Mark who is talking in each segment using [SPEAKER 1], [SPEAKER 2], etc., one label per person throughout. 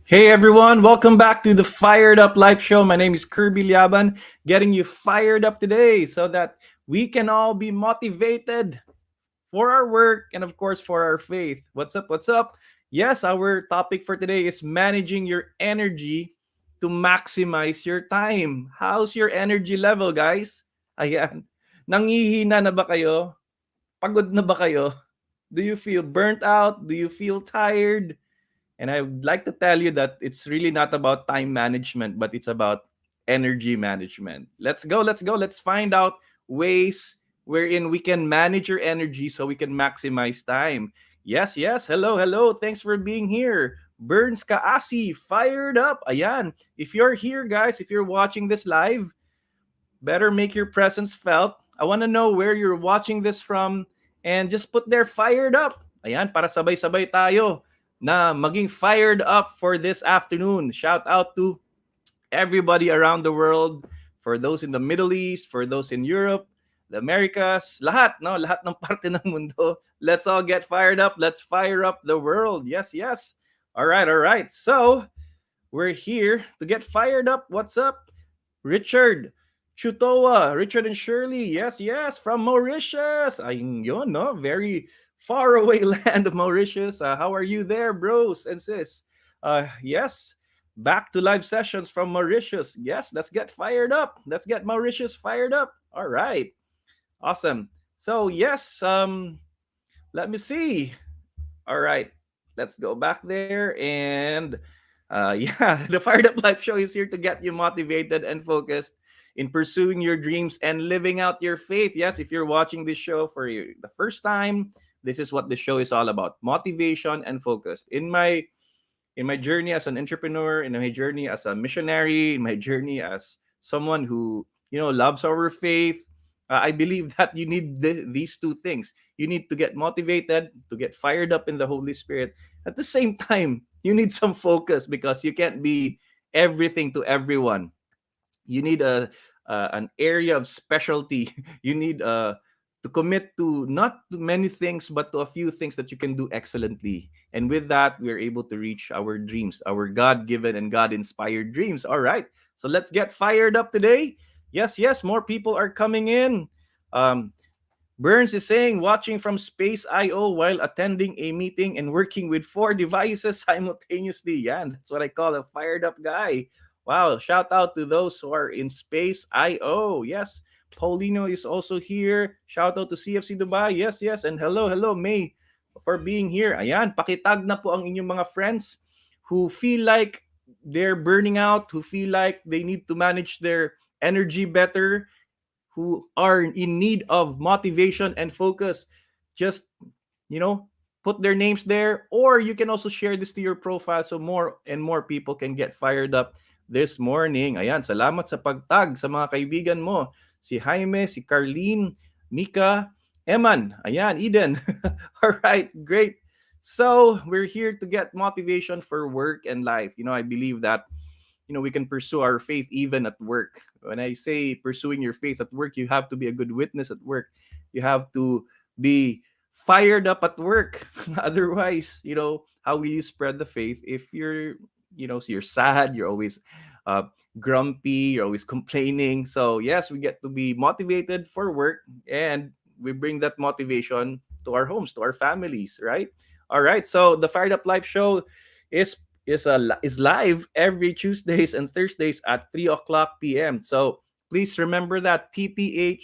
[SPEAKER 1] Hey everyone, welcome back to the Fired Up Life Show. My name is Kirby Liaban, getting you fired up today so that we can all be motivated for our work and, of course, for our faith. What's up? What's up? Yes, our topic for today is managing your energy to maximize your time. How's your energy level, guys? Ayan. Nangihina na ba kayo? Pagod na ba kayo? Do you feel burnt out? Do you feel tired? And I would like to tell you that it's really not about time management, but it's about energy management. Let's go, let's go. Let's find out ways wherein we can manage your energy so we can maximize time. Yes, yes. Hello, hello. Thanks for being here. Burns Kaasi, fired up. Ayan. If you're here, guys, if you're watching this live, better make your presence felt. I want to know where you're watching this from and just put there fired up. Ayan, para sabay-sabay tayo na maging fired up for this afternoon. Shout out to everybody around the world, for those in the Middle East, for those in Europe, the Americas, lahat, no? Lahat ng parte ng mundo. Let's all get fired up. Let's fire up the world. Yes, yes. All right, all right. So, we're here to get fired up. What's up? Richard Chutoa, Richard and Shirley. Yes, yes, from Mauritius. Ayun yun, no? Very far away land of Mauritius. How are you there, bros and sis? Yes, back to live sessions from Mauritius. Yes, let's get fired up. Let's get Mauritius fired up. All right. Awesome. So, yes, let me see. All right. Let's go back there and yeah, the Fired Up Life Show is here to get you motivated and focused in pursuing your dreams and living out your faith. Yes, if you're watching this show for the first time, this is what the show is all about: motivation and focus. In my journey as an entrepreneur, in my journey as a missionary, in my journey as someone who loves our faith, I believe that you need these two things. You need to get motivated, to get fired up in the Holy Spirit. At the same time, you need some focus because you can't be everything to everyone. You need an area of specialty. You need to commit to not to many things, but to a few things that you can do excellently. And with that, we are able to reach our dreams, our God-given and God-inspired dreams. All right, so let's get fired up today. Yes, yes, more people are coming in. Um, Burns is saying watching from Space IO while attending a meeting and working with four devices simultaneously. Yeah, that's what I call a fired up guy. Wow, shout out to those who are in Space IO. Yes, Paulino is also here. Shout out to CFC Dubai. Yes, yes. And hello, hello, May, for being here. Ayan, pakitag na po ang inyong mga friends who feel like they're burning out, who feel like they need to manage their energy better, who are in need of motivation and focus. Just, you know, put their names there, or you can also share this to your profile so more and more people can get fired up this morning. Ayan, salamat sa pagtag sa mga kaibigan mo. Si Jaime, si Carlene, Mika, Eman, ayan, Eden. All right, great. So we're here to get motivation for work and life. I believe that we can pursue our faith even at work. When I say pursuing your faith at work, you have to be a good witness at work. You have to be fired up at work. Otherwise, how will you spread the faith if you're sad, you're always uh, grumpy, you're always complaining. So yes, we get to be motivated for work, and we bring that motivation to our homes, to our families, right? All right. So the Fired Up Life Show is is live every Tuesdays and Thursdays at 3 o'clock p.m. So please remember that TTH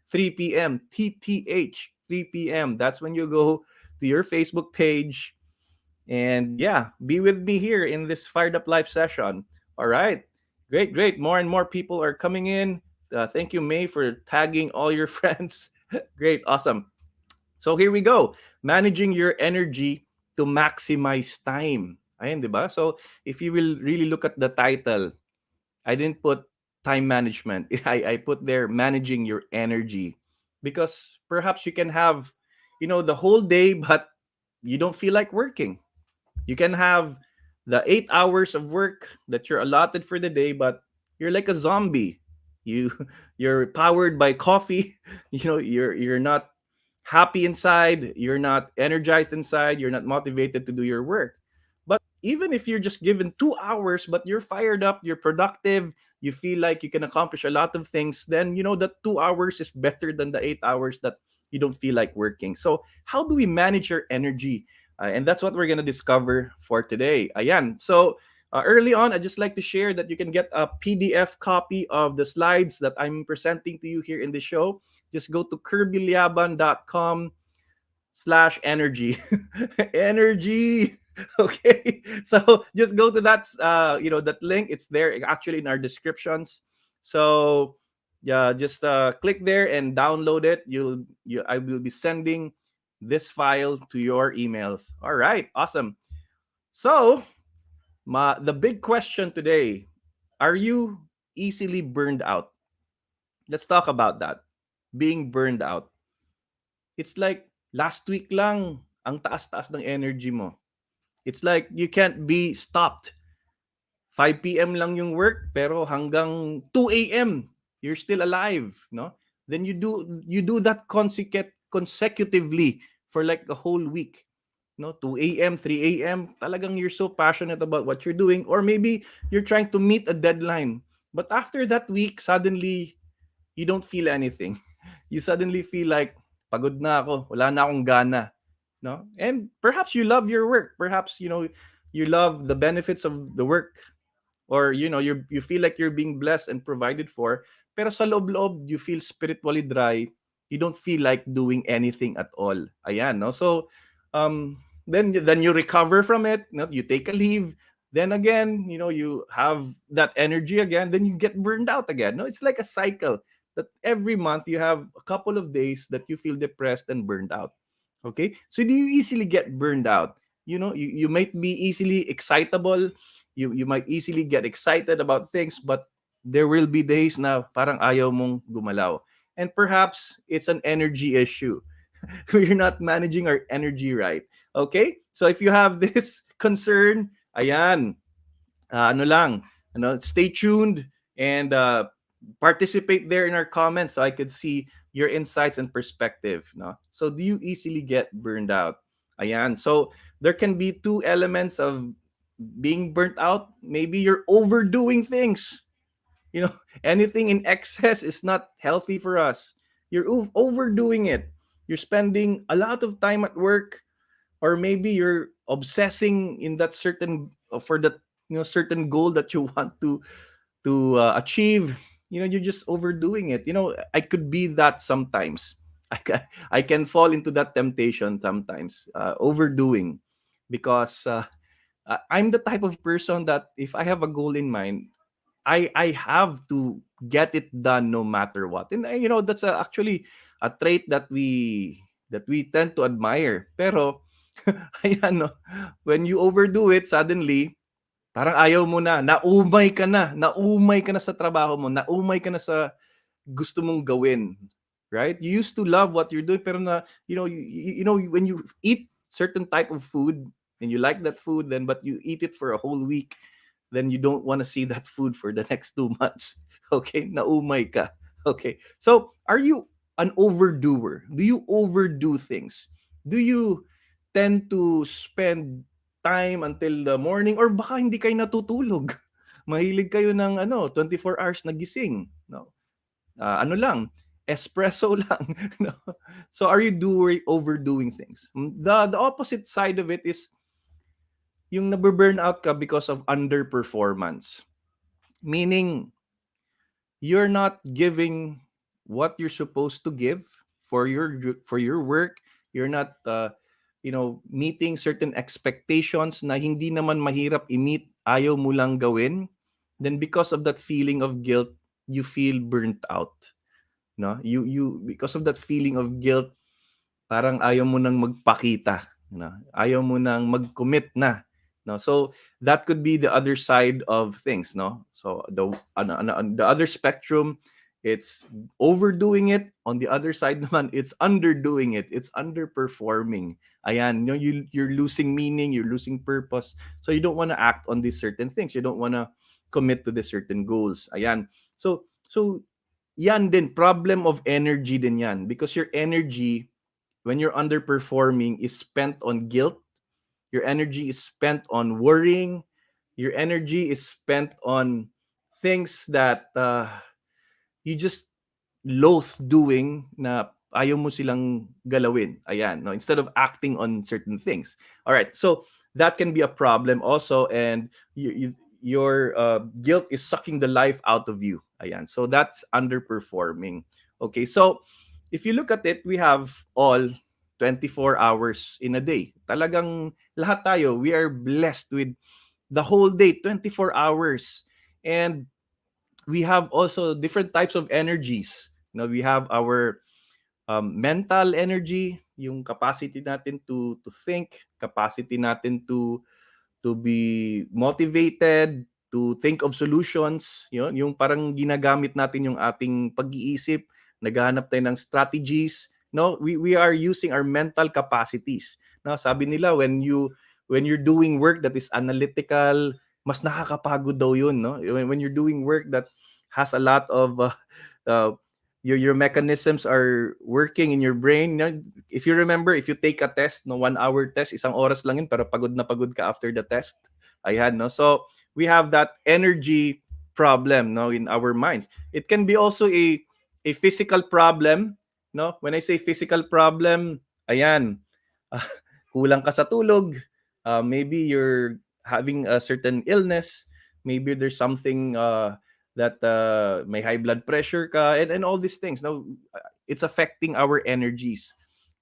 [SPEAKER 1] 3 p.m. TTH 3 p.m. That's when you go to your Facebook page and yeah, be with me here in this Fired Up Live session. All right. Great, great. More and more people are coming in. Thank you, May, for tagging all your friends. Great, awesome. So here we go. Managing your energy to maximize time. Ayan, di ba? So if you will really look at the title, I didn't put time management. I put there managing your energy because perhaps you can have, the whole day, but you don't feel like working. You can have the 8 hours of work that you're allotted for the day, but you're like a zombie. You you're powered by coffee. You're not happy inside. You're not energized inside. You're not motivated to do your work. even if you're just given 2 hours, but you're fired up, you're productive, you feel like you can accomplish a lot of things, then you know that 2 hours is better than the 8 hours that you don't feel like working. So, how do we manage your energy? And that's what we're gonna discover for today. Ayan. So, early on, I'd just like to share that you can get a PDF copy of the slides that I'm presenting to you here in the show. Just go to kirbylyaban.com/energy. Energy. Okay. So just go to that that link. It's there actually in our descriptions. So yeah, just click there and download it. I will be sending this file to your emails. All right, awesome. So the big question today, are you easily burned out? Let's talk about that. Being burned out. It's like last week lang ang taas-taas ng energy mo. It's like you can't be stopped. 5 p.m. lang yung work pero hanggang 2 a.m. you're still alive, no? Then you do that consecutively for like a whole week. No, 2 a.m., 3 a.m. Talagang you're so passionate about what you're doing, or maybe you're trying to meet a deadline. But after that week, suddenly you don't feel anything. You suddenly feel like pagod na ako, wala na akong gana, no? And perhaps you love your work. Perhaps you love the benefits of the work, or you feel like you're being blessed and provided for, pero sa loob-loob you feel spiritually dry. You don't feel like doing anything at all. Ayan, no? So then you recover from it, no? You take a leave, then again, you have that energy again, then you get burned out again. No, it's like a cycle that every month you have a couple of days that you feel depressed and burned out. Okay, so do you easily get burned out? You might be easily excitable. You might easily get excited about things, but there will be days na parang ayaw mong gumalaw. And perhaps it's an energy issue. We're not managing our energy right. Okay? So if you have this concern, ayan, ano lang, stay tuned and participate there in our comments so I could see your insights and perspective. No? So do you easily get burned out? Ayan. So there can be two elements of being burnt out. Maybe you're overdoing things. You know, anything in excess is not healthy for us. You're overdoing it. You're spending a lot of time at work, or maybe you're obsessing in that certain for that certain goal that you want to achieve. You're just overdoing it. I could be that sometimes. I can fall into that temptation sometimes, overdoing, because I'm the type of person that if I have a goal in mind, I have to get it done no matter what. And that's actually a trait that we tend to admire. Pero ayan, no, when you overdo it, suddenly parang ayaw mo na, naumay ka na sa trabaho mo, naumay ka na sa gusto mong gawin, right? You used to love what you're doing, pero na, when you eat certain type of food and you like that food, then but you eat it for a whole week, then you don't want to see that food for the next 2 months. Okay, naumay ka. Okay, so are you an overdoer? Do you overdo things? Do you tend to spend time until the morning, or baka hindi kayo natutulog? Mahilig kayo ng 24 hours na gising, no? Ano lang, espresso lang, no? So are you overdoing things? The opposite side of it is yung nabe-burn out ka because of underperformance. Meaning you're not giving what you're supposed to give for your work. You're not meeting certain expectations na hindi naman mahirap i-meet, ayaw mo lang gawin. Then because of that feeling of guilt, you feel burnt out. No, you because of that feeling of guilt, parang ayaw mo nang magpakita, ayaw mo nang mag-commit na, no? So that could be the other side of things, no? So on the other spectrum, it's overdoing it. On the other side naman, it's underdoing it. It's underperforming. Ayan, you're losing meaning, you're losing purpose. So you don't want to act on these certain things. You don't want to commit to these certain goals. Ayan. So yan din, problem of energy din yan, because your energy when you're underperforming is spent on guilt, Your energy is spent on worrying. Your energy is spent on things that you just loathe doing, na ayaw mo silang galawin. Ayan, no? Instead of acting on certain things. All right, so that can be a problem also, and your guilt is sucking the life out of you. Ayan, so that's underperforming. Okay, so if you look at it, we have all 24 hours in a day. Talagang lahat tayo, we are blessed with the whole day, 24 hours. And we have also different types of energies. We have our mental energy, yung capacity natin to think, capacity natin to be motivated, to think of solutions, yung parang ginagamit natin yung ating pag-iisip, naghahanap tayo ng strategies, no? We are using our mental capacities. No, sabi nila when you're doing work that is analytical, mas nakakapagod daw yun, no? When you're doing work that has a lot of uh, your mechanisms are working in your brain. If you remember, if you take a test, no, 1 hour test, isang oras lang yun, pero pagod na pagod ka after the test. Ayan, no? So, we have that energy problem, no, in our minds. It can be also a physical problem, no? When I say physical problem, ayan, kulang ka sa tulog, maybe you're having a certain illness, maybe there's something that may high blood pressure ka, and all these things. Now, it's affecting our energies.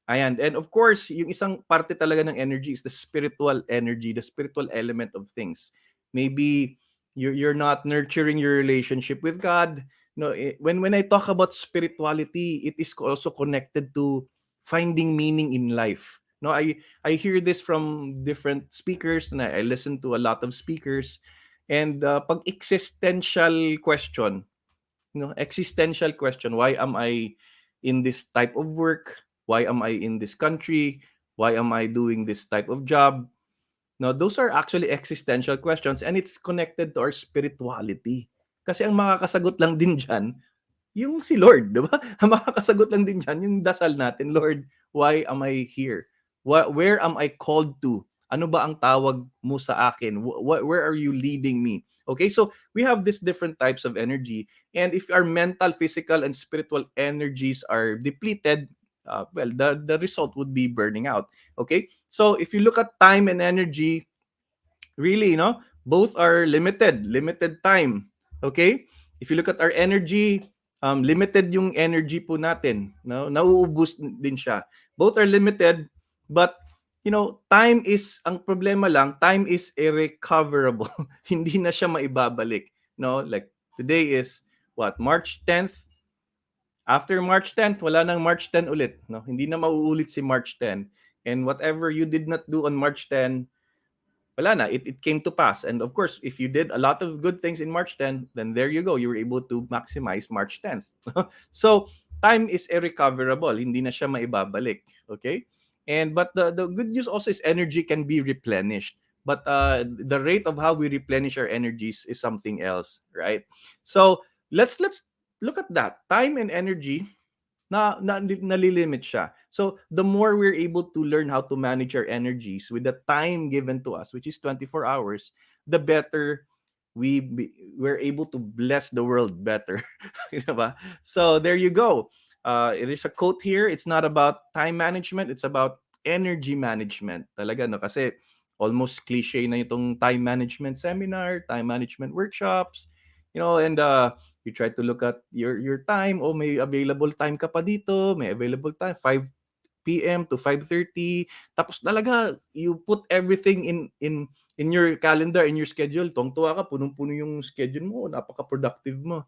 [SPEAKER 1] Ayan. And of course, yung isang parte talaga ng energy is the spiritual energy, the spiritual element of things. Maybe you're not nurturing your relationship with God. No, when I talk about spirituality, it is also connected to finding meaning in life. No, I hear this from different speakers, and I listen to a lot of speakers. And pag existential question, existential question, why am I in this type of work? Why am I in this country? Why am I doing this type of job? No, those are actually existential questions, and it's connected to our spirituality. Kasi ang makakasagot lang din diyan yung si Lord, 'di ba? Ang makakasagot lang din diyan yung dasal natin, Lord, why am I here? Where am I called to? Ano ba ang tawag mo sa akin? Where are you leading me? Okay, so we have these different types of energy, and if our mental, physical, and spiritual energies are depleted, well, the result would be burning out. Okay, so if you look at time and energy, really, both are limited time. Okay, if you look at our energy, limited yung energy po natin, no, nauubos din siya. Both are limited, but time is, ang problema lang, time is irrecoverable. Hindi na siya maibabalik, no? Like today is what, March 10th. After March 10th, wala nang March 10 ulit, no? Hindi na mauulit si March 10. And whatever you did not do on March 10, wala na, it came to pass. And of course, if you did a lot of good things in March 10, then there you go, you were able to maximize March 10th. So time is irrecoverable, hindi na siya maibabalik. Okay, and but the good news also is energy can be replenished, but the rate of how we replenish our energies is something else, right? So let's look at that. Time and energy, nalilimit siya. So the more we're able to learn how to manage our energies with the time given to us, which is 24 hours, the better we're able to bless the world better. Diba? So there you go. There's a quote here. It's not about time management, it's about energy management. Talaga, no? Kasi almost cliche na itong time management seminar, time management workshops, and you try to look at your time. Oh, may available time ka pa dito, may available time 5 p.m. to 5:30. Tapos talaga you put everything in your calendar, in your schedule. Tuwang-tuwa ka, punong-puno yung schedule mo, napaka-productive mo.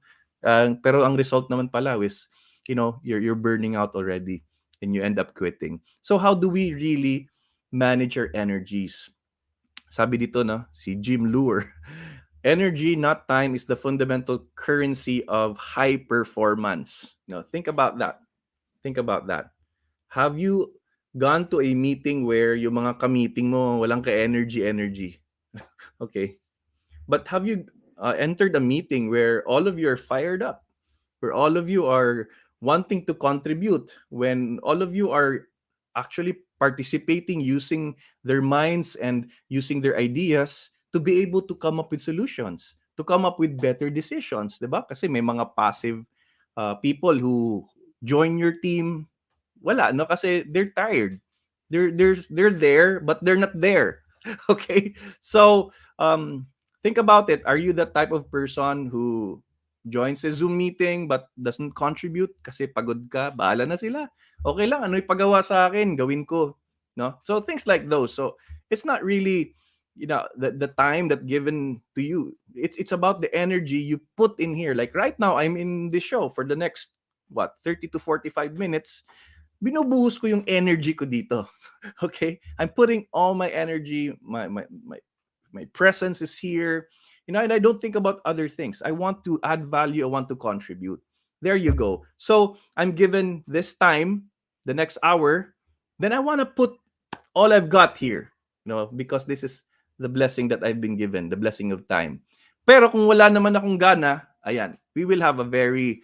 [SPEAKER 1] Pero ang result naman pala is, you're burning out already and you end up quitting. So how do we really manage our energies? Sabi dito, no, si Jim Lure, energy, not time, is the fundamental currency of high performance. Think about that. Think about that. Have you gone to a meeting where yung mga ka-meeting mo walang ka-energy? Okay. But have you entered a meeting where all of you are fired up, where all of you are wanting to contribute, when all of you are actually participating, using their minds and using their ideas to be able to come up with solutions, to come up with better decisions, 'di ba? Kasi may mga passive people who join your team, wala no kasi they're tired. They're there but they're not there. Okay? So, think about it. Are you that type of person who joins a Zoom meeting but doesn't contribute kasi pagod ka? Bahala na sila. Okay lang, ano ipagawa sa akin, gawin ko. No? So things like those. So it's not really the time that given to you. It's about the energy you put in here. Like right now, I'm in this show for the next 30 to 45 minutes. Binubuhos ko yung energy ko dito. Okay? I'm putting all my energy, my presence is here. And I don't think about other things. I want to add value, I want to contribute. There you go. So, I'm given this time, the next hour, then I want to put all I've got here, because this is the blessing that I've been given, the blessing of time. Pero kung wala naman akong gana, ayan, we will have a very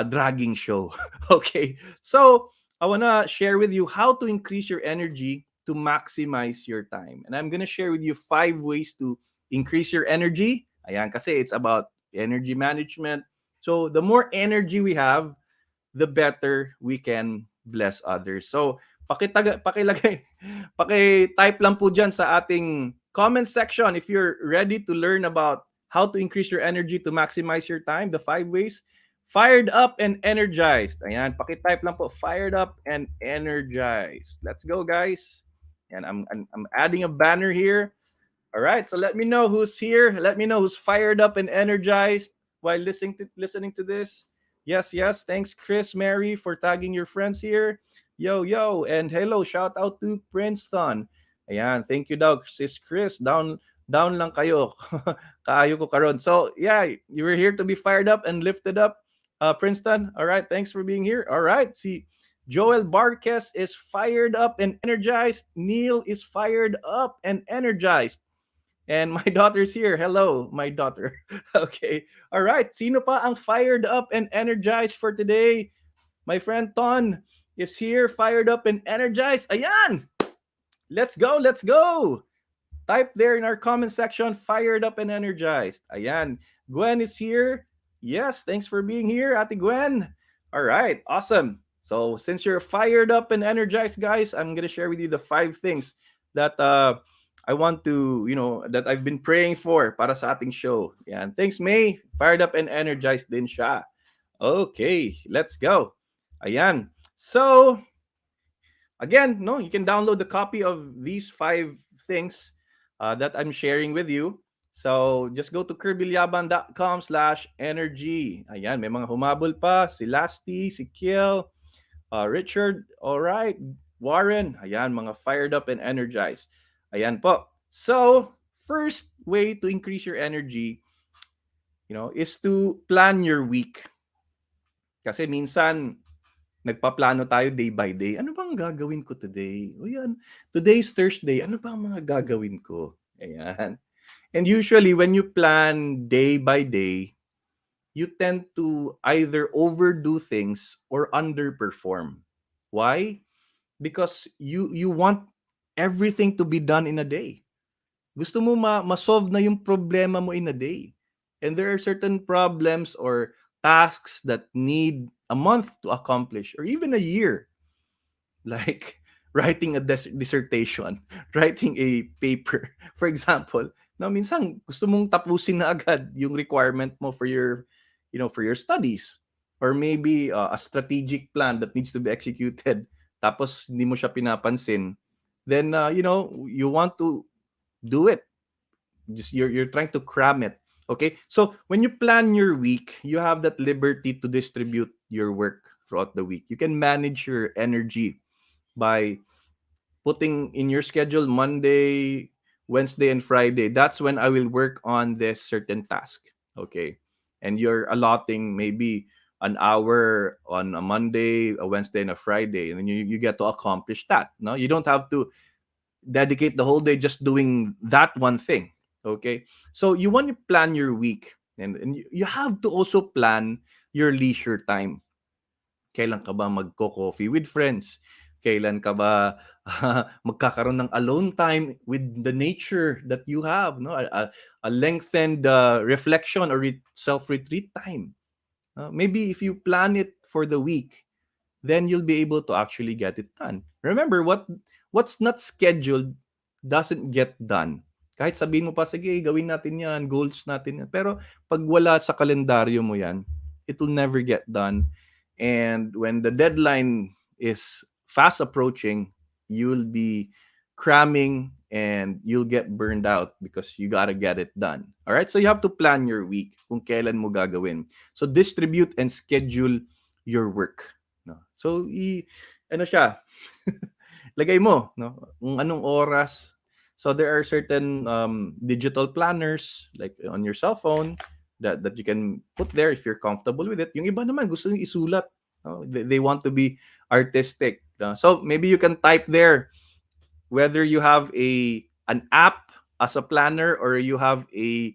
[SPEAKER 1] dragging show. Okay. So I want to share with you how to increase your energy to maximize your time. And I'm going to share with you 5 ways to increase your energy. Ayan, kasi it's about energy management. So the more energy we have, the better we can bless others. So, pakilagay, paki-type lang po dyan sa ating comment section if you're ready to learn about how to increase your energy to maximize your time, the 5 ways. Fired up and energized. Ayan, paki-type lang po, fired up and energized. Let's go, guys. And I'm adding a banner here. All right, so let me know who's here. Let me know who's fired up and energized while listening to this. Yes, yes. Thanks, Chris, Mary, for tagging your friends here. Yo, yo, and hello. Shout out to Princeton. Ayan, thank you daw, sis Chris. Down lang kayo. Kaayo ko karon. So, yeah, you were here to be fired up and lifted up. Princeton, all right, thanks for being here. All right, see, Joel Barquez is fired up and energized. Neil is fired up and energized. And my daughter's here. Hello, my daughter. Okay. All right. Sino pa ang fired up and energized for today? My friend Ton is here, fired up and energized. Ayan! Let's go, let's go! Type there in our comment section, fired up and energized. Ayan. Gwen is here. Yes, thanks for being here, Ate Gwen. All right, awesome. So since you're fired up and energized, guys, I'm going to share with you the 5 things that I want to, that I've been praying for para sa ating show. Yan. Thanks, May. Fired up and energized din siya. Okay, let's go. Ayan. So, again, no, you can download the copy of these 5 things that I'm sharing with you. So, just go to kirbyliaban.com/energy. Ayan, may mga humabol pa. Si Lasty, si Kiel, Richard, all right. Warren, ayan, mga fired up and energized. Ayan po. So, first way to increase your energy, is to plan your week. Kasi minsan, nagpaplano tayo day by day. Ano bang gagawin ko today? O yan, today's Thursday. Ano bang mga gagawin ko? Ayan. And usually, when you plan day by day, you tend to either overdo things or underperform. Why? Because you want everything to be done in a day. Gusto mo ma-solve na yung problema mo in a day. And there are certain problems or tasks that need a month to accomplish or even a year. Like writing a dissertation, writing a paper, for example. Now, minsan gusto mong tapusin na agad yung requirement mo for your, for your studies. Or maybe a strategic plan that needs to be executed. Tapos hindi mo siya pinapansin. Then, you want to do it. Just you're trying to cram it. Okay? So, when you plan your week, you have that liberty to distribute your work throughout the week. You can manage your energy by putting in your schedule Monday, Wednesday, and Friday. That's when I will work on this certain task. Okay. And you're allotting maybe an hour on a Monday, a Wednesday, and a Friday. And then you get to accomplish that. No, you don't have to dedicate the whole day just doing that one thing. Okay. So you want to plan your week. And you have to also plan your leisure time. Kailan ka ba magko-coffee with friends? Kailan ka ba magkakaroon ng alone time with the nature that you have, no? A lengthened reflection or self-retreat time. Maybe if you plan it for the week, then you'll be able to actually get it done. Remember, what's not scheduled doesn't get done. Kahit sabihin mo pa, sige, gawin natin yan, goals natin yan. Pero pag wala sa kalendaryo mo yan, it will never get done. And when the deadline is fast approaching, you'll be cramming and you'll get burned out because you gotta get it done. All right? So you have to plan your week kung kailan mo gagawin. So distribute and schedule your work. No? So, ano siya, lagay mo, no? Kung anong oras. So, there are certain digital planners, like on your cell phone, that you can put there if you're comfortable with it. Yung iba naman, gusto nyo isulat. No? They want to be artistic. No? So, maybe you can type there whether you have an app as a planner or you have a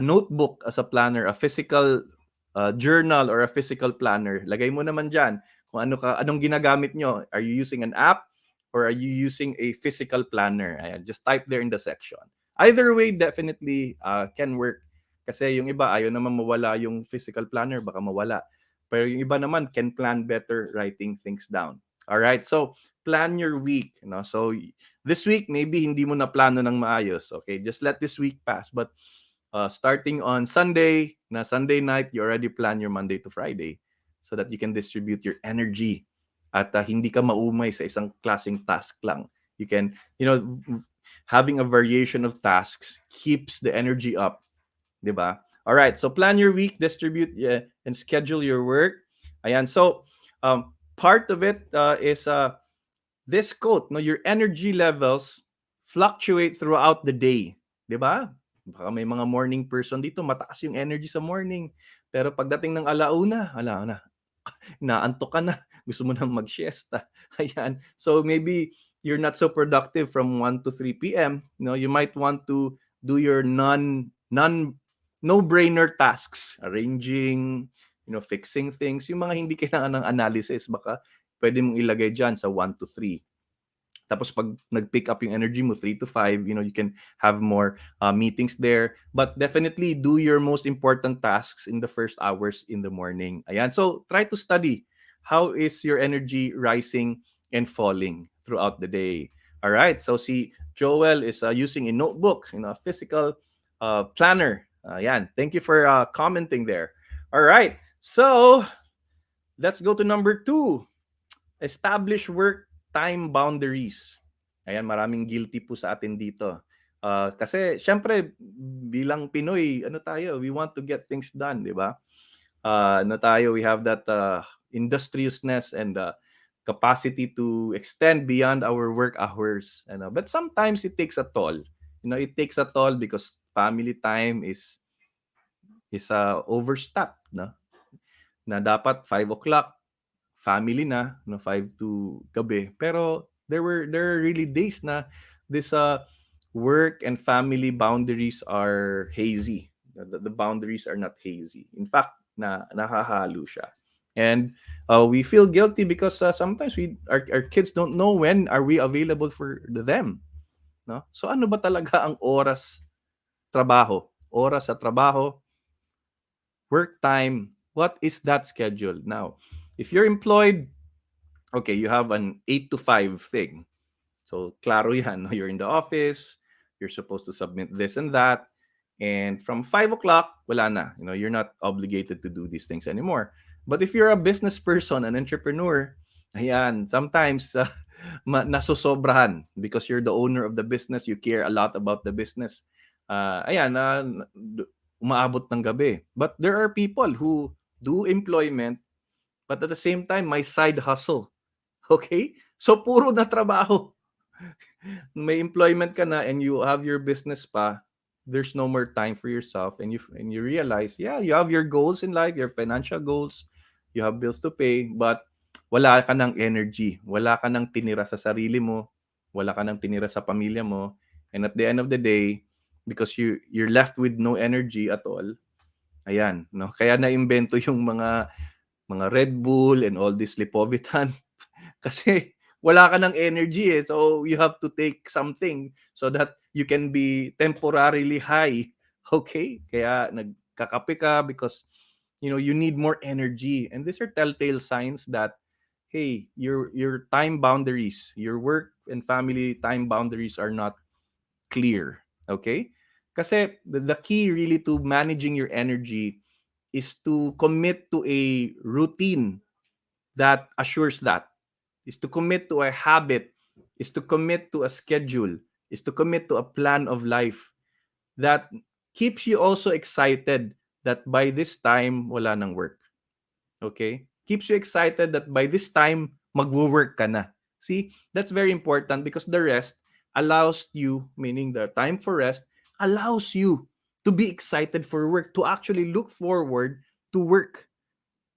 [SPEAKER 1] notebook as a planner, a physical journal or a physical planner. Lagay mo naman dyan kung anong ginagamit nyo. Are you using an app or are you using a physical planner? Ayan, just type there in the section. Either way, definitely can work. Kasi yung iba, ayaw naman mawala yung physical planner, baka mawala. Pero yung iba naman can plan better writing things down. All right, so plan your week. No? So this week, maybe hindi mo na plano ng maayos. Okay, just let this week pass. But starting on Sunday night, you already plan your Monday to Friday so that you can distribute your energy at hindi ka maumay sa isang klaseng task lang. You can, having a variation of tasks keeps the energy up, diba? All right, so plan your week, distribute and schedule your work. Ayan, so part of it is this quote, no, your energy levels fluctuate throughout the day, diba? Baka may mga morning person dito, mataas yung energy sa morning. Pero pagdating ng alauna, naantok ka na, gusto mo nang mag-siesta. Ayan. So maybe you're not so productive from 1 to 3 p.m. You might want to do your no-brainer tasks, arranging, fixing things. Yung mga hindi kailangan ng analysis, baka pwede mong ilagay dyan sa 1 to 3. Tapos pag nag-pick up yung energy mo 3 to 5, you can have more meetings there. But definitely do your most important tasks in the first hours in the morning. Ayan. So try to study how is your energy rising and falling throughout the day. All right. So si Joel is using a notebook, a physical planner. Ayan. Thank you for commenting there. All right. So let's go to number 2. Establish work time boundaries. Ayan, maraming guilty po sa atin dito. Kasi, syempre, bilang Pinoy, we want to get things done, di ba? We have that industriousness and capacity to extend beyond our work hours. But sometimes it takes a toll. It takes a toll because family time is overstepped, no? Na dapat 5 o'clock, family na, 5 to gabi. Pero there are really days na this work and family boundaries are hazy. The boundaries are not hazy. In fact, nahahalo siya. And we feel guilty because sometimes our kids don't know when are we available for them. No? So ano ba talaga ang oras trabaho? Oras sa trabaho, work time, what is that schedule? Now, if you're employed, okay, you have an 8 to 5 thing. So, klaro yan. You're in the office, you're supposed to submit this and that. And from 5 o'clock, wala na. You're not obligated to do these things anymore. But if you're a business person, an entrepreneur, ayan, sometimes nasosobrahan because you're the owner of the business, you care a lot about the business. Umaabot ng gabi. But there are people who do employment, but at the same time, my side hustle. Okay? So, puro na trabaho. May employment ka na and you have your business pa, there's no more time for yourself and you realize, yeah, you have your goals in life, your financial goals, you have bills to pay, but wala ka ng energy, wala ka ng tinira sa sarili mo, wala ka ng tinira sa pamilya mo, and at the end of the day, because you're left with no energy at all, ayan, no? Kaya naimbento yung mga Red Bull and all this Lipovitan kasi wala ka ng energy eh. So you have to take something so that you can be temporarily high. Okay? Kaya nagkakape ka because you need more energy. And these are telltale signs that hey, your time boundaries, your work and family time boundaries are not clear. Okay? Kasi the key really to managing your energy is to commit to a routine that assures that, is to commit to a habit, is to commit to a schedule, is to commit to a plan of life that keeps you also excited that by this time wala nang work. Okay? Keeps you excited that by this time magwo-work ka na. See, that's very important because the rest allows you, meaning the time for rest, allows you to be excited for work, to actually look forward to work.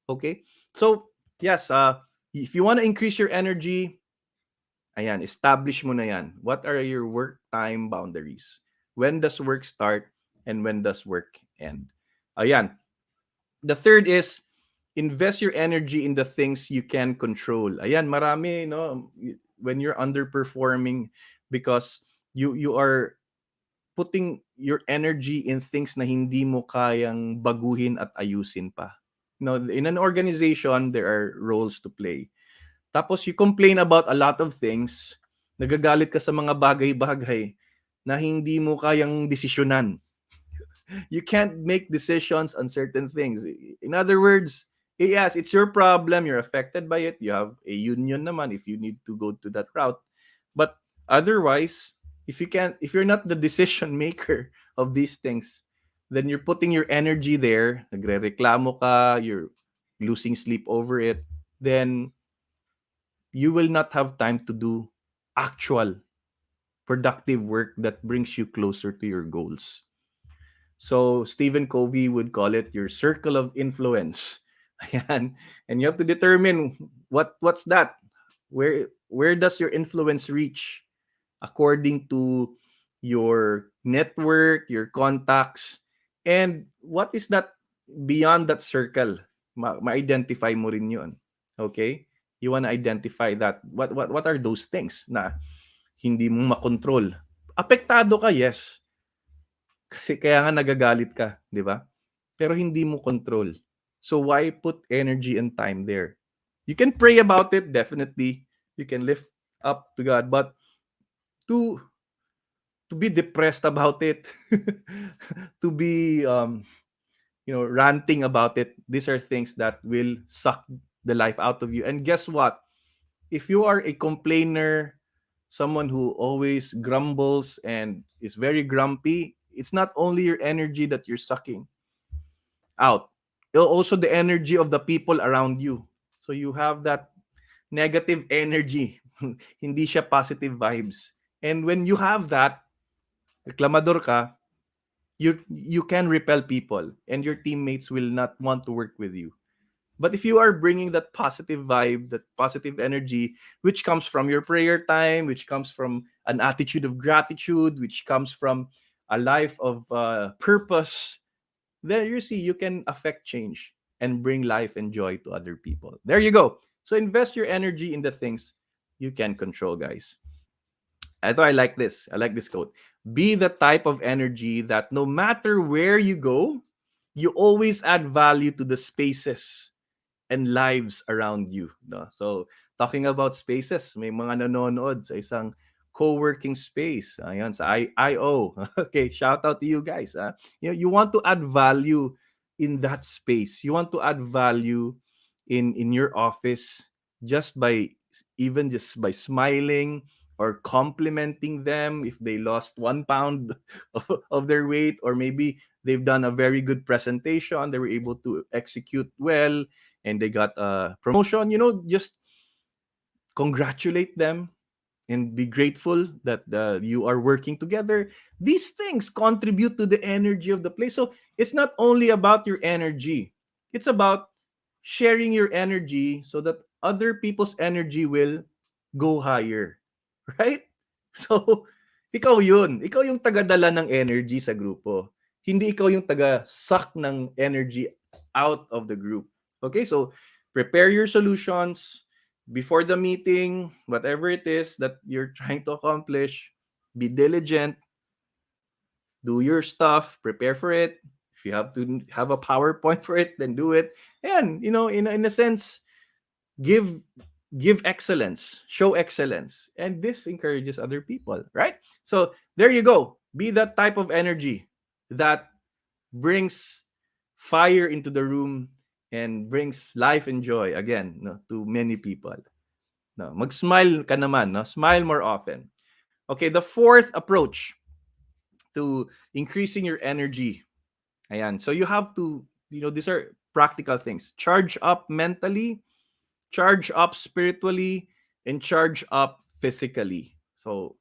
[SPEAKER 1] Okay? So, yes, if you want to increase your energy, ayan, establish mo na yan. What are your work time boundaries? When does work start and when does work end? Ayan. The third is invest your energy in the things you can control. Ayan, marami, no, when you're underperforming because you are putting your energy in things na hindi mo kayang baguhin at ayusin pa. In an organization, there are roles to play. Tapos you complain about a lot of things, nagagalit ka sa mga bagay-bagay na hindi mo kayang desisyonan. You can't make decisions on certain things. In other words, yes, it's your problem. You're affected by it. You have a union naman if you need to go to that route. But otherwise, if you're not the decision maker of these things, then you're putting your energy there, nagrereklamo ka, you're losing sleep over it, then you will not have time to do actual productive work that brings you closer to your goals. So Stephen Covey would call it your circle of influence. Ayan. And you have to determine what's that? Where does your influence reach according to your network, your contacts, and what is that beyond that circle? Ma-identify mo rin 'yon. Okay? You want to identify that. What are those things na hindi mo makontrol? Apektado ka, yes. Kasi kaya nga nagagalit ka, 'di ba? Pero hindi mo control. So why put energy and time there? You can pray about it, definitely. You can lift up to God, but to be depressed about it, to be ranting about it, these are things that will suck the life out of you. And guess what? If you are a complainer, someone who always grumbles and is very grumpy, it's not only your energy that you're sucking out, also the energy of the people around you. So you have that negative energy. Hindi siya positive vibes. And when you have that, reklamador ka, you can repel people and your teammates will not want to work with you. But if you are bringing that positive vibe, that positive energy, which comes from your prayer time, which comes from an attitude of gratitude, which comes from a life of purpose, there you see you can affect change and bring life and joy to other people. There you go. So invest your energy in the things you can control, guys. I thought I like this. I like this quote. Be the type of energy that no matter where you go, you always add value to the spaces and lives around you. No? So, talking about spaces, may mga nanonood sa isang co-working space. Ayan, sa IO. Okay, shout out to you guys. You want to add value in that space. You want to add value in your office just by just by smiling or complimenting them if they lost 1 pound of their weight, or maybe they've done a very good presentation, they were able to execute well and they got a promotion. Just congratulate them and be grateful that you are working together. These things contribute to the energy of the place. So it's not only about your energy, it's about sharing your energy so that other people's energy will go higher. Right? So, ikaw yun. Ikaw yung tagadala ng energy sa grupo. Hindi ikaw yung taga-suck ng energy out of the group. Okay? So, prepare your solutions, before the meeting, whatever it is that you're trying to accomplish, be diligent, do your stuff, prepare for it. If you have to have a PowerPoint for it, then do it. And in a sense, give give excellence, show excellence, and this encourages other people, right? So there you go. Be that type of energy that brings fire into the room and brings life and joy again, no, to many people. No, mag-smile ka naman, no? Smile more often. Okay, the fourth approach to increasing your energy. Ayan. So you have to, these are practical things. Charge up mentally, charge up spiritually, and charge up physically. So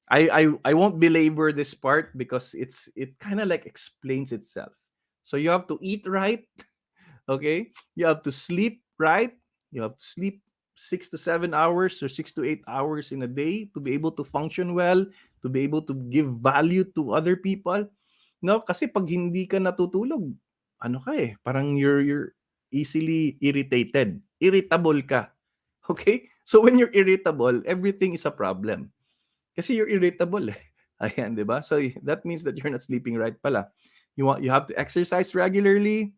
[SPEAKER 1] I won't belabor this part because it kind of like explains itself. So you have to eat right, okay? You have to sleep right. You have to sleep 6 to 7 hours or 6 to 8 hours in a day to be able to function well, to be able to give value to other people. No, kasi pag hindi ka natutulog, ano ka eh, parang you're easily irritated. Irritable ka. Okay? So when you're irritable, everything is a problem. Kasi you're irritable eh. Ayan, 'di ba? So that means that you're not sleeping right pala. You have to exercise regularly.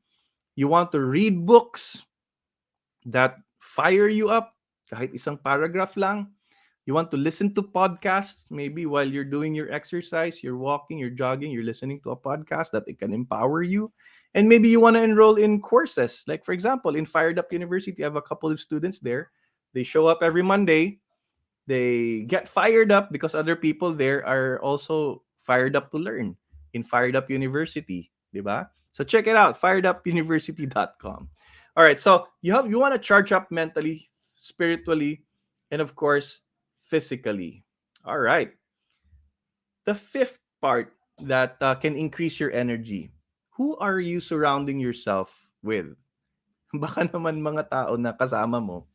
[SPEAKER 1] You want to read books that fire you up, kahit isang paragraph lang. You want to listen to podcasts, maybe while you're doing your exercise, you're walking, you're jogging, you're listening to a podcast that it can empower you. And maybe you want to enroll in courses. Like, for example, in Fired Up University, I have a couple of students there. They show up every Monday. They get fired up because other people there are also fired up to learn in Fired Up University, diba? So check it out, firedupuniversity.com. All right, so you want to charge up mentally, spiritually, and of course, physically. All right. The fifth part that can increase your energy. Who are you surrounding yourself with? Baka naman mga tao na kasama mo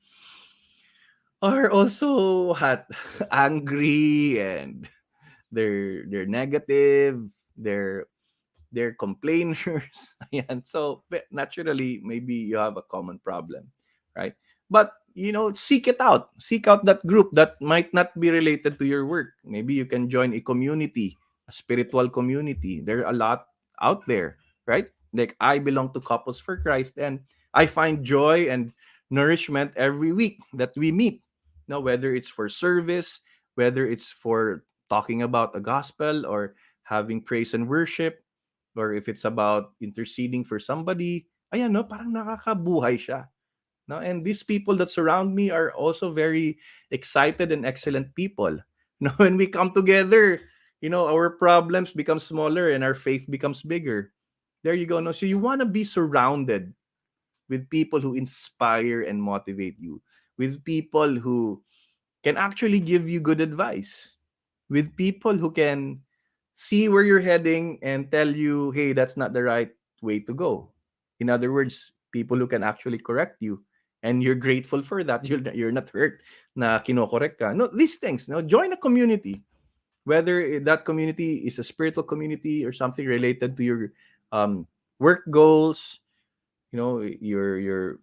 [SPEAKER 1] are also hot, angry, and they're negative, they're complainers. Ayan. So naturally, maybe you have a common problem, right? But seek it out. Seek out that group that might not be related to your work. Maybe you can join a community, a spiritual community. There are a lot out there, right? Like I belong to Couples for Christ, and I find joy and nourishment every week that we meet. Now, whether it's for service, whether it's for talking about the gospel or having praise and worship, or if it's about interceding for somebody, ayan, no, parang nakakabuhay siya. No? And these people that surround me are also very excited and excellent people. No, when we come together, our problems become smaller and our faith becomes bigger. There you go. No, so you want to be surrounded with people who inspire and motivate you, with people who can actually give you good advice, with people who can see where you're heading and tell you, hey, that's not the right way to go. In other words, people who can actually correct you. And you're grateful for that. You're not hurt na kinokorek ka. No, these things. No, join a community. Whether that community is a spiritual community or something related to your work goals, your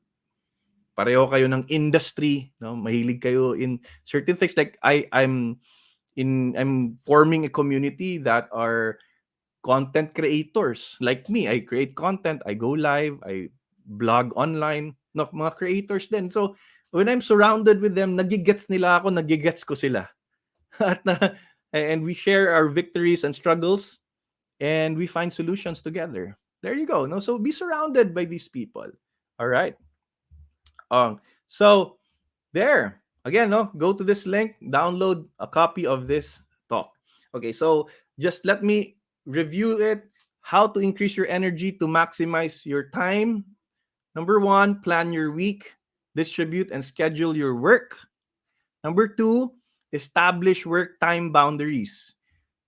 [SPEAKER 1] pareho kayo ng industry, no? Mahilig kayo in certain things. Like I'm forming a community that are content creators like me. I create content, I go live, I blog online. No, mga creators din. So when I'm surrounded with them, nagigets nila ako, nagigets ko sila. And we share our victories and struggles, and we find solutions together. There you go. No, so be surrounded by these people. All right. So there again, no, go to this link, download a copy of this talk. Okay, so just let me review it. How to increase your energy to maximize your time. Number one, plan your week, distribute and schedule your work. Number two, establish work time boundaries.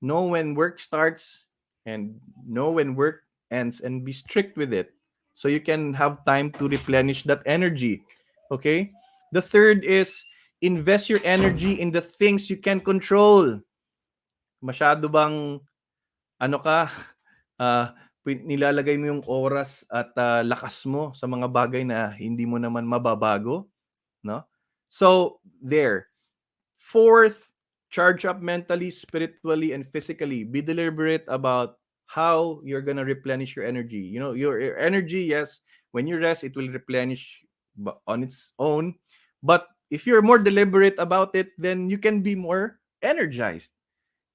[SPEAKER 1] Know when work starts and know when work ends, and be strict with it so you can have time to replenish that energy. Okay? The third is invest your energy in the things you can control. Masyado bang ano ka nilalagay mo yung oras at lakas mo sa mga bagay na hindi mo naman mababago, no? So there. Fourth, charge up mentally, spiritually, and physically. Be deliberate about how you're gonna replenish your energy. Your energy, yes, when you rest, it will replenish on its own. But if you're more deliberate about it, then you can be more energized.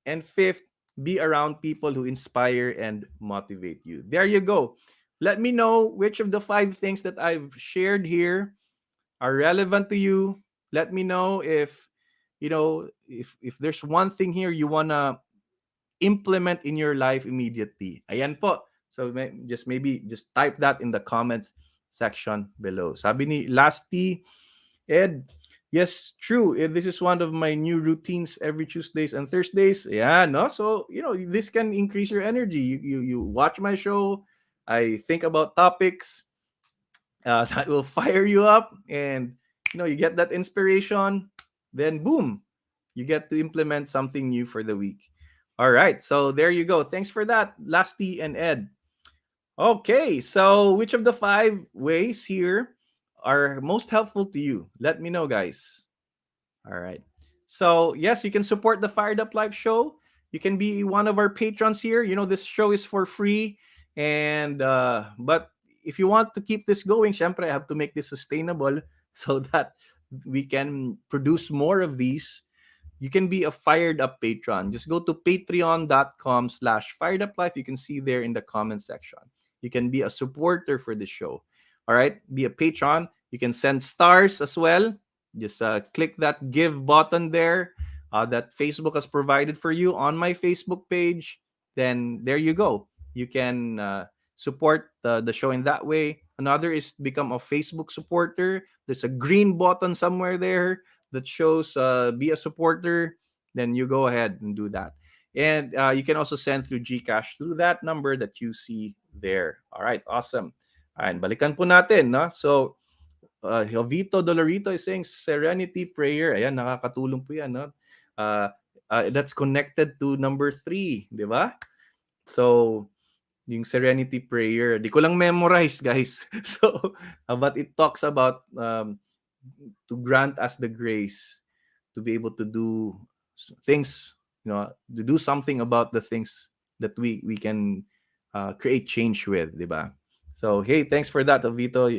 [SPEAKER 1] And fifth, be around people who inspire and motivate you. There you go. Let me know which of the five things that I've shared here are relevant to you. Let me know if there's one thing here you wanna implement in your life immediately. Ayan po. So just type that in the comments section below. Sabi ni Lasty Ed, yes, true. This is one of my new routines every Tuesdays and Thursdays. Yeah, no. So this can increase your energy. You watch my show. I think about topics that will fire you up, and you get that inspiration. Then boom, you get to implement something new for the week. All right, so there you go. Thanks for that, Lasty and Ed. Okay, so which of the five ways here are most helpful to you? Let me know, guys. All right. So, yes, you can support the Fired Up Live show. You can be one of our patrons here. This show is for free. And, but if you want to keep this going, syempre, I have to make this sustainable so that we can produce more of these. You can be a Fired Up patron. Just go to patreon.com/Fired Up Life. You can see there in the comment section. You can be a supporter for the show. All right. Be a patron. You can send stars as well. Just click that give button there that Facebook has provided for you on my Facebook page. Then there you go. You can support the show in that way. Another is become a Facebook supporter. There's a green button somewhere there that shows be a supporter. Then you go ahead and do that. And you can also send through GCash through that number that you see there. All right, awesome. Ayan, balikan po natin, no? So, Jovito Dolorito is saying Serenity Prayer. Ayan, nakakatulong po yan, no? Uh, that's connected to number 3, di ba? So, yung Serenity Prayer, di ko lang memorize, guys. So, but it talks about to grant us the grace to be able to do things, to do something about the things that we can create change with, di ba? So, hey, thanks for that, Vito.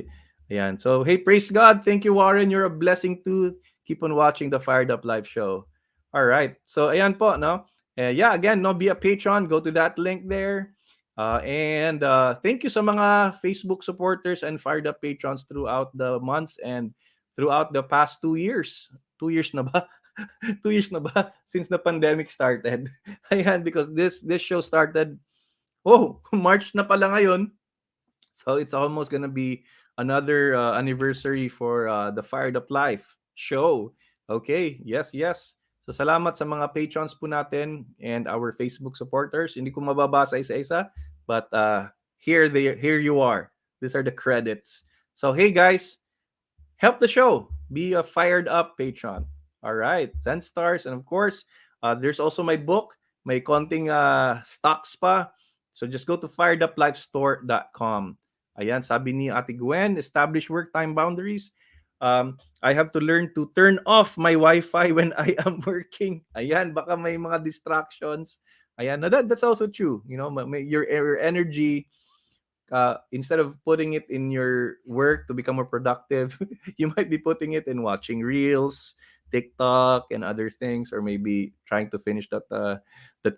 [SPEAKER 1] Ayan. So, hey, praise God. Thank you, Warren. You're a blessing too. Keep on watching the Fired Up Live show. All right. So, ayan po, no? Yeah, again, no, be a patron. Go to that link there. And thank you sa mga Facebook supporters and Fired Up patrons throughout the months and throughout the past 2 years. 2 years na ba? 2 years na ba since the pandemic started? Ayan, because this show started, March na pala ngayon. So it's almost gonna be another anniversary for the Fired Up Life show. Okay, yes, yes. So salamat sa mga patrons po natin and our Facebook supporters. Hindi ko mababasa isa-isa, but here you are. These are the credits. So hey guys, help the show. Be a Fired Up patron. All right, send stars, and of course, there's also my book. May konting stocks pa. So just go to fireduplifestore.com. Ayan, sabi ni Ate Gwen, establish work time boundaries. I have to learn to turn off my Wi-Fi when I am working. Ayan, baka may mga distractions. Ayan, that's also true. Your energy, instead of putting it in your work to become more productive, you might be putting it in watching reels, TikTok, and other things, or maybe trying to finish that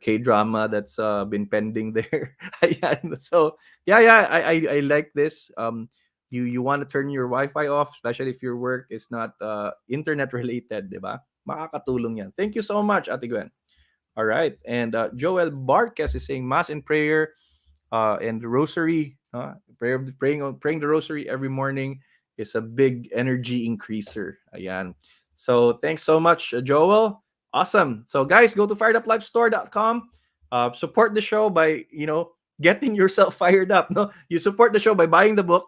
[SPEAKER 1] K drama that's been pending there. Ayan. So yeah, I like this. You want to turn your Wi-Fi off, especially if your work is not internet related, di ba? Makakatulong yan. Thank you so much, Ate Gwen. All right, and Joel Barques is saying mass and prayer and the rosary, praying the rosary every morning is a big energy increaser. Ayan. So thanks so much, Joel. Awesome. So guys, go to fireduplifestore.com. Support the show by getting yourself fired up. No, you support the show by buying the book.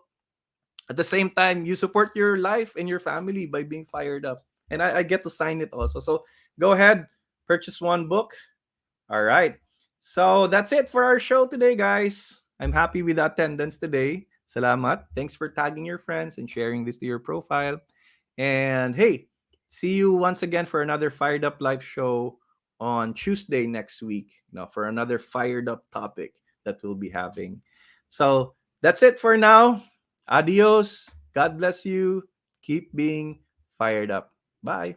[SPEAKER 1] At the same time, you support your life and your family by being fired up. And I get to sign it also. So go ahead, purchase one book. All right. So that's it for our show today, guys. I'm happy with the attendance today. Salamat. Thanks for tagging your friends and sharing this to your profile. And hey, See you once again for another Fired Up Live show on Tuesday next week. For another fired up topic that we'll be having. So that's it for now. Adios. God bless you. Keep being fired up. Bye.